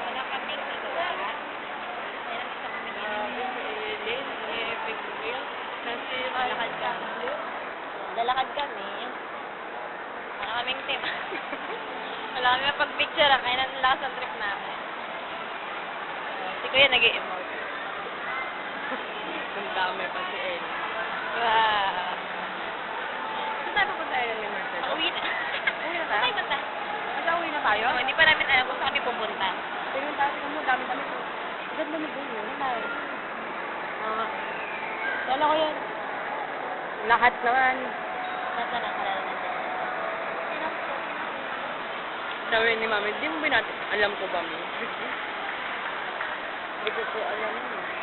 Wala kaming nagawa. Kaya naman sa kami lalakad kami. Lalakad kami. Wala kaming team. Wala kami pag-picture. Kaya nalakas ang trip namin. Si Kuya nag-i-emote. Ang dami pa si Ella. Wow. Saan tayo pupunta Ella ni Marcel? Pauwi na. Uwi na Saan tayo tayo? punta? Mag-uwi na tayo? Hindi pa namin alam kung saan kami pupunta. Tingnan tayo mo, dami-dami ko. Ganda mo doon yun. Tayo. Lala ko yun. Lahat naman. Lahat na nakalala natin. Sabi ni Mami, di mo ba natin, alam ko ba mo? Hindi ko po alam yun.